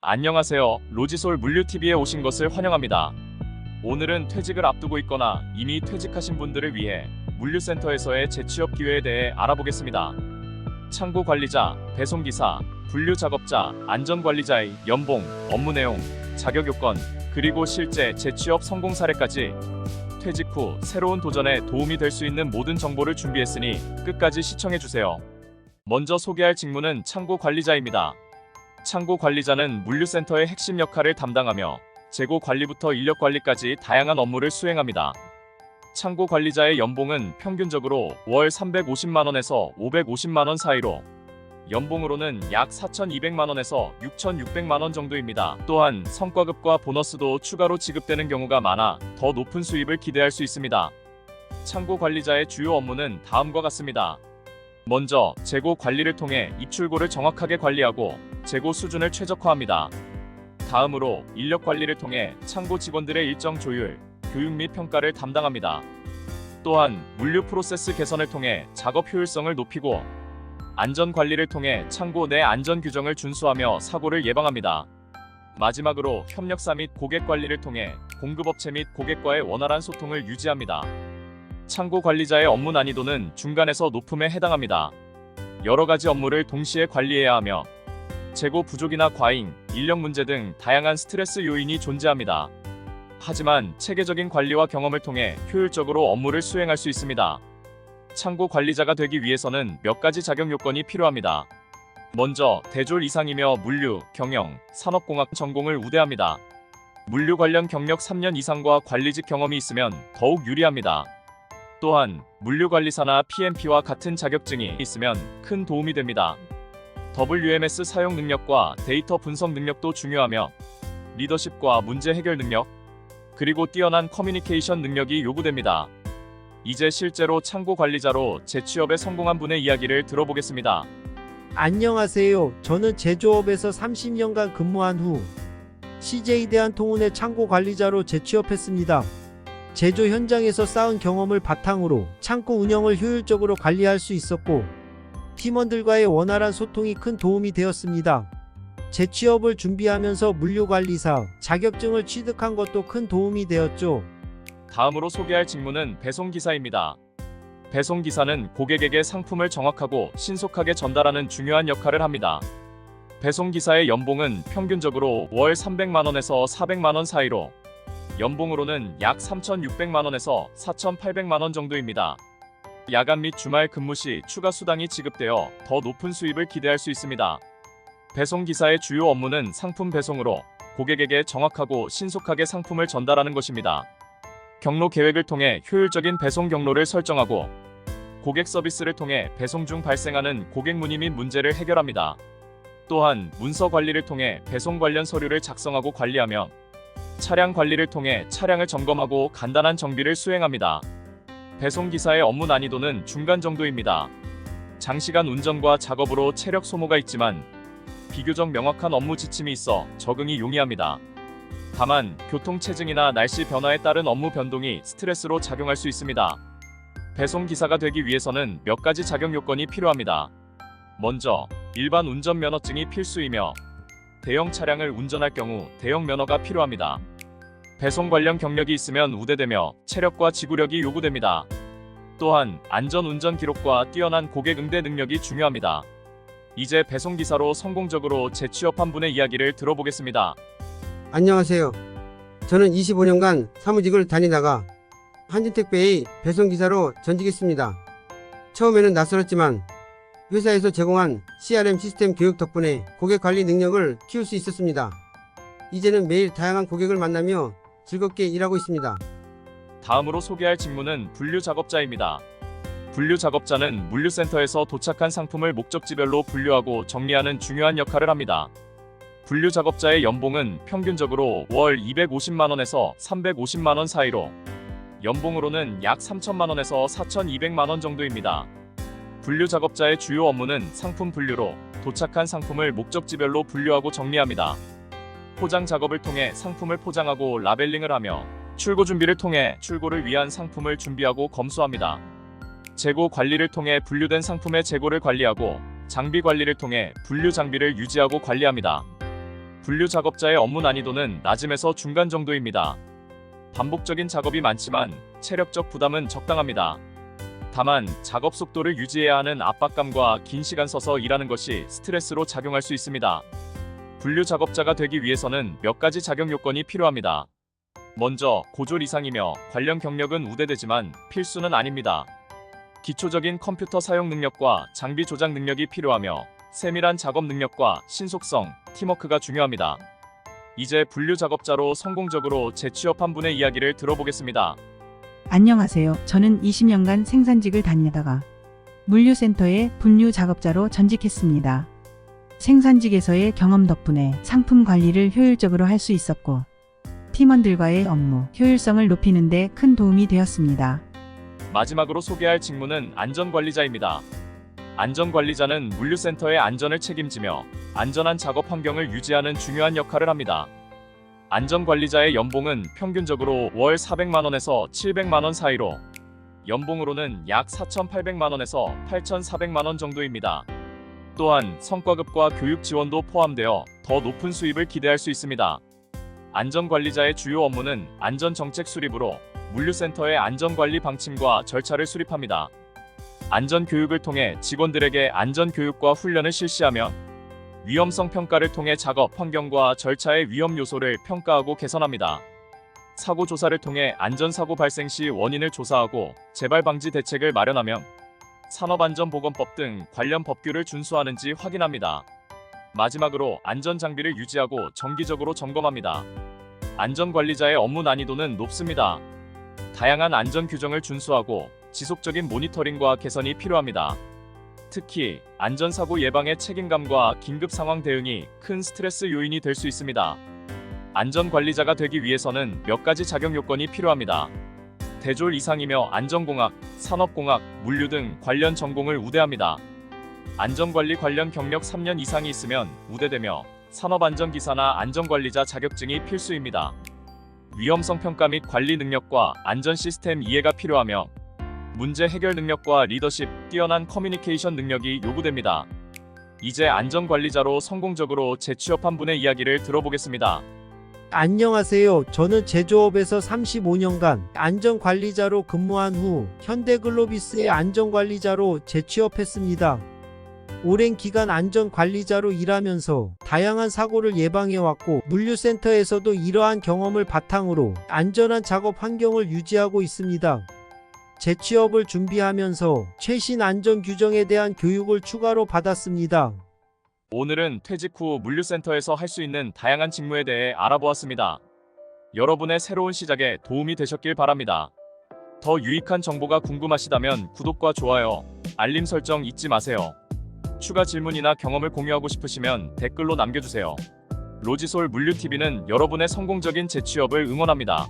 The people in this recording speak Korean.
안녕하세요. 로지솔 물류TV에 오신 것을 환영합니다. 오늘은 퇴직을 앞두고 있거나 이미 퇴직하신 분들을 위해 물류센터에서의 재취업 기회에 대해 알아보겠습니다. 창고 관리자, 배송기사, 분류작업자, 안전관리자의 연봉, 업무 내용, 자격 요건, 그리고 실제 재취업 성공 사례까지 퇴직 후 새로운 도전에 도움이 될 수 있는 모든 정보를 준비했으니 끝까지 시청해주세요. 먼저 소개할 직무는 창고 관리자입니다. 창고 관리자는 물류센터의 핵심 역할을 담당하며 재고 관리부터 인력 관리까지 다양한 업무를 수행합니다. 창고 관리자의 연봉은 평균적으로 월 350만원에서 550만원 사이로 연봉으로는 약 4,200만원에서 6,600만원 정도입니다. 또한 성과급과 보너스도 추가로 지급되는 경우가 많아 더 높은 수입을 기대할 수 있습니다. 창고 관리자의 주요 업무는 다음과 같습니다. 먼저 재고 관리를 통해 입출고를 정확하게 관리하고 재고 수준을 최적화합니다. 다음으로 인력 관리를 통해 창고 직원들의 일정 조율, 교육 및 평가를 담당합니다. 또한 물류 프로세스 개선을 통해 작업 효율성을 높이고 안전 관리를 통해 창고 내 안전 규정을 준수하며 사고를 예방합니다. 마지막으로 협력사 및 고객 관리를 통해 공급업체 및 고객과의 원활한 소통을 유지합니다. 창고 관리자의 업무 난이도는 중간에서 높음에 해당합니다. 여러 가지 업무를 동시에 관리해야 하며 재고 부족이나 과잉, 인력 문제 등 다양한 스트레스 요인이 존재합니다. 하지만 체계적인 관리와 경험을 통해 효율적으로 업무를 수행할 수 있습니다. 창고 관리자가 되기 위해서는 몇 가지 자격 요건이 필요합니다. 먼저 대졸 이상이며 물류, 경영, 산업공학 전공을 우대합니다. 물류 관련 경력 3년 이상과 관리직 경험이 있으면 더욱 유리합니다. 또한 물류관리사나 PMP와 같은 자격증이 있으면 큰 도움이 됩니다. WMS 사용 능력과 데이터 분석 능력도 중요하며 리더십과 문제 해결 능력, 그리고 뛰어난 커뮤니케이션 능력이 요구됩니다. 이제 실제로 창고 관리자로 재취업에 성공한 분의 이야기를 들어보겠습니다. 안녕하세요. 저는 제조업에서 30년간 근무한 후 CJ대한통운의 창고 관리자로 재취업했습니다. 제조 현장에서 쌓은 경험을 바탕으로 창고 운영을 효율적으로 관리할 수 있었고 팀원들과의 원활한 소통이 큰 도움이 되었습니다. 재취업을 준비하면서 물류관리사 자격증을 취득한 것도 큰 도움이 되었죠. 다음으로 소개할 직무는 배송기사입니다. 배송기사는 고객에게 상품을 정확하고 신속하게 전달하는 중요한 역할을 합니다. 배송기사의 연봉은 평균적으로 월 300만원에서 400만원 사이로 연봉으로는 약 3,600만원에서 4,800만원 정도입니다. 야간 및 주말 근무 시 추가 수당이 지급되어 더 높은 수입을 기대할 수 있습니다. 배송기사의 주요 업무는 상품 배송으로 고객에게 정확하고 신속하게 상품을 전달하는 것입니다. 경로 계획을 통해 효율적인 배송 경로를 설정하고 고객 서비스를 통해 배송 중 발생하는 고객 문의 및 문제를 해결합니다. 또한 문서 관리를 통해 배송 관련 서류를 작성하고 관리하며 차량 관리를 통해 차량을 점검하고 간단한 정비를 수행합니다. 배송기사의 업무 난이도는 중간 정도입니다. 장시간 운전과 작업으로 체력 소모가 있지만 비교적 명확한 업무 지침이 있어 적응이 용이합니다. 다만 교통체증이나 날씨 변화에 따른 업무 변동이 스트레스로 작용할 수 있습니다. 배송기사가 되기 위해서는 몇 가지 자격 요건이 필요합니다. 먼저 일반 운전면허증이 필수이며 대형 차량을 운전할 경우 대형 면허가 필요합니다. 배송 관련 경력이 있으면 우대되며 체력과 지구력이 요구됩니다. 또한 안전운전 기록과 뛰어난 고객 응대 능력이 중요합니다. 이제 배송기사로 성공적으로 재취업한 분의 이야기를 들어보겠습니다. 안녕하세요. 저는 25년간 사무직을 다니다가 한진택배의 배송기사로 전직했습니다. 처음에는 낯설었지만 회사에서 제공한 CRM 시스템 교육 덕분에 고객 관리 능력을 키울 수 있었습니다. 이제는 매일 다양한 고객을 만나며 즐겁게 일하고 있습니다. 다음으로 소개할 직무는 분류작업자입니다. 분류작업자는 물류센터에서 도착한 상품을 목적지별로 분류하고 정리하는 중요한 역할을 합니다. 분류작업자의 연봉은 평균적으로 월 250만원에서 350만원 사이로 연봉으로는 약 3천만원에서 4,200만원 정도입니다. 분류작업자의 주요 업무는 상품 분류로 도착한 상품을 목적지별로 분류하고 정리합니다. 포장 작업을 통해 상품을 포장하고 라벨링을 하며 출고 준비를 통해 출고를 위한 상품을 준비하고 검수합니다. 재고 관리를 통해 분류된 상품의 재고를 관리하고 장비 관리를 통해 분류 장비를 유지하고 관리합니다. 분류 작업자의 업무 난이도는 낮음에서 중간 정도입니다. 반복적인 작업이 많지만 체력적 부담은 적당합니다. 다만 작업 속도를 유지해야 하는 압박감과 긴 시간 서서 일하는 것이 스트레스로 작용할 수 있습니다. 분류 작업자가 되기 위해서는 몇 가지 자격 요건이 필요합니다. 먼저 고졸 이상이며 관련 경력은 우대되지만 필수는 아닙니다. 기초적인 컴퓨터 사용 능력과 장비 조작 능력이 필요하며 세밀한 작업 능력과 신속성, 팀워크가 중요합니다. 이제 분류 작업자로 성공적으로 재취업한 분의 이야기를 들어보겠습니다. 안녕하세요. 저는 20년간 생산직을 다니다가 물류센터의 분류 작업자로 전직했습니다. 생산직에서의 경험 덕분에 상품 관리를 효율적으로 할 수 있었고 팀원들과의 업무 효율성을 높이는 데 큰 도움이 되었습니다. 마지막으로 소개할 직무는 안전관리자입니다. 안전관리자는 물류센터의 안전을 책임지며 안전한 작업 환경을 유지하는 중요한 역할을 합니다. 안전관리자의 연봉은 평균적으로 월 400만원에서 700만원 사이로 연봉으로는 약 4,800만원에서 8,400만원 정도입니다. 또한 성과급과 교육 지원도 포함되어 더 높은 수입을 기대할 수 있습니다. 안전관리자의 주요 업무는 안전정책 수립으로 물류센터의 안전관리 방침과 절차를 수립합니다. 안전교육을 통해 직원들에게 안전교육과 훈련을 실시하며 위험성 평가를 통해 작업 환경과 절차의 위험 요소를 평가하고 개선합니다. 사고 조사를 통해 안전사고 발생 시 원인을 조사하고 재발 방지 대책을 마련하며 산업안전보건법 등 관련 법규를 준수하는지 확인합니다. 마지막으로 안전장비를 유지하고 정기적으로 점검합니다. 안전관리자의 업무 난이도는 높습니다. 다양한 안전규정을 준수하고 지속적인 모니터링과 개선이 필요합니다. 특히 안전사고 예방의 책임감과 긴급 상황 대응이 큰 스트레스 요인이 될 수 있습니다. 안전관리자가 되기 위해서는 몇 가지 자격 요건이 필요합니다. 대졸 이상이며 안전공학, 산업공학, 물류 등 관련 전공을 우대합니다. 안전관리 관련 경력 3년 이상이 있으면 우대되며 산업안전기사나 안전관리자 자격증이 필수입니다. 위험성 평가 및 관리 능력과 안전 시스템 이해가 필요하며 문제 해결 능력과 리더십, 뛰어난 커뮤니케이션 능력이 요구됩니다. 이제 안전관리자로 성공적으로 재취업한 분의 이야기를 들어보겠습니다. 안녕하세요. 저는 제조업에서 35년간 안전관리자로 근무한 후 현대글로비스의 안전관리자로 재취업했습니다. 오랜 기간 안전관리자로 일하면서 다양한 사고를 예방해왔고 물류센터에서도 이러한 경험을 바탕으로 안전한 작업 환경을 유지하고 있습니다. 재취업을 준비하면서 최신 안전 규정에 대한 교육을 추가로 받았습니다. 오늘은 퇴직 후 물류센터에서 할 수 있는 다양한 직무에 대해 알아보았습니다. 여러분의 새로운 시작에 도움이 되셨길 바랍니다. 더 유익한 정보가 궁금하시다면 구독과 좋아요, 알림 설정 잊지 마세요. 추가 질문이나 경험을 공유하고 싶으시면 댓글로 남겨주세요. 로지솔 물류TV는 여러분의 성공적인 재취업을 응원합니다.